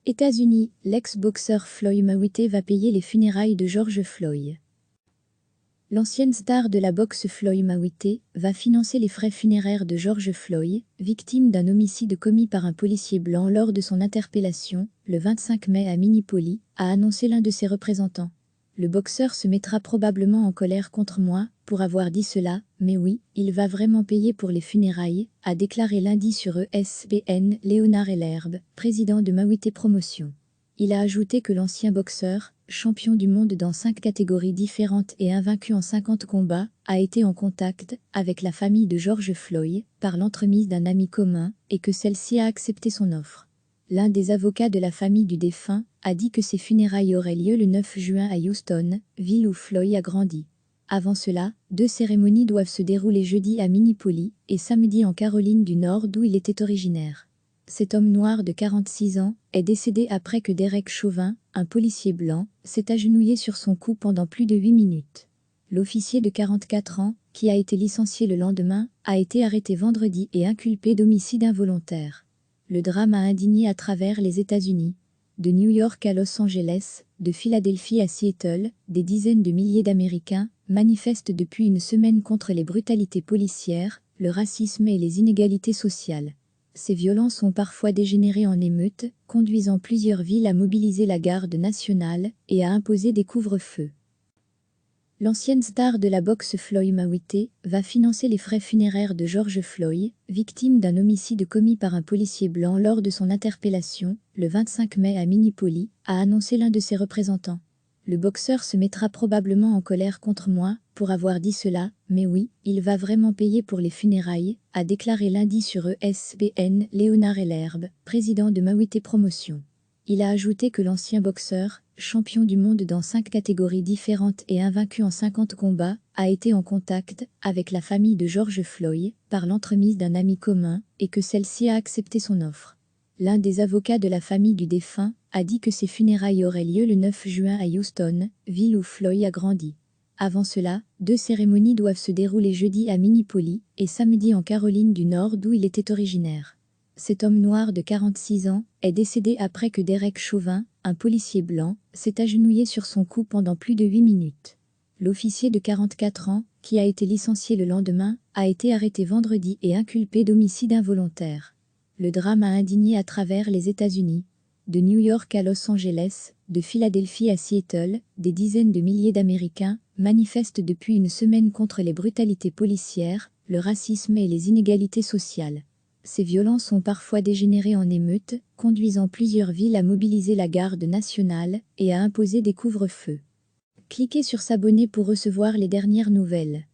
États-Unis, l'ex-boxeur Floyd Mayweather va payer les funérailles de George Floyd. L'ancienne star de la boxe Floyd Mayweather va financer les frais funéraires de George Floyd, victime d'un homicide commis par un policier blanc lors de son interpellation, le 25 mai à Minneapolis, a annoncé l'un de ses représentants. Le boxeur se mettra probablement en colère contre moi pour avoir dit cela, mais oui, il va vraiment payer pour les funérailles, a déclaré lundi sur ESPN Leonard Ellerbe, président de Mayweather Promotion. Il a ajouté que l'ancien boxeur, champion du monde dans 5 catégories différentes et invaincu en 50 combats, a été en contact avec la famille de George Floyd par l'entremise d'un ami commun et que celle-ci a accepté son offre. L'un des avocats de la famille du défunt a dit que ses funérailles auraient lieu le 9 juin à Houston, ville où Floyd a grandi. Avant cela, 2 cérémonies doivent se dérouler jeudi à Minneapolis et samedi en Caroline du Nord d'où il était originaire. Cet homme noir de 46 ans est décédé après que Derek Chauvin, un policier blanc, s'est agenouillé sur son cou pendant plus de 8 minutes. L'officier de 44 ans, qui a été licencié le lendemain, a été arrêté vendredi et inculpé d'homicide involontaire. Le drame a indigné à travers les États-Unis. De New York à Los Angeles, de Philadelphie à Seattle, des dizaines de milliers d'Américains manifestent depuis une semaine contre les brutalités policières, le racisme et les inégalités sociales. Ces violences ont parfois dégénéré en émeutes, conduisant plusieurs villes à mobiliser la garde nationale et à imposer des couvre-feux. L'ancienne star de la boxe Floyd Mayweather va financer les frais funéraires de George Floyd, victime d'un homicide commis par un policier blanc lors de son interpellation, le 25 mai à Minneapolis, a annoncé l'un de ses représentants. Le boxeur se mettra probablement en colère contre moi pour avoir dit cela, mais oui, il va vraiment payer pour les funérailles, a déclaré lundi sur ESPN Leonard Ellerbe, président de Mayweather Promotion. Il a ajouté que l'ancien boxeur, champion du monde dans 5 catégories différentes et invaincu en 50 combats, a été en contact avec la famille de George Floyd par l'entremise d'un ami commun et que celle-ci a accepté son offre. L'un des avocats de la famille du défunt a dit que ses funérailles auraient lieu le 9 juin à Houston, ville où Floyd a grandi. Avant cela, 2 cérémonies doivent se dérouler jeudi à Minneapolis et samedi en Caroline du Nord d'où il était originaire. Cet homme noir de 46 ans est décédé après que Derek Chauvin, un policier blanc, s'est agenouillé sur son cou pendant plus de 8 minutes. L'officier de 44 ans, qui a été licencié le lendemain, a été arrêté vendredi et inculpé d'homicide involontaire. Le drame a indigné à travers les États-Unis. De New York à Los Angeles, de Philadelphie à Seattle, des dizaines de milliers d'Américains manifestent depuis une semaine contre les brutalités policières, le racisme et les inégalités sociales. Ces violences ont parfois dégénéré en émeutes, conduisant plusieurs villes à mobiliser la garde nationale et à imposer des couvre-feux. Cliquez sur s'abonner pour recevoir les dernières nouvelles.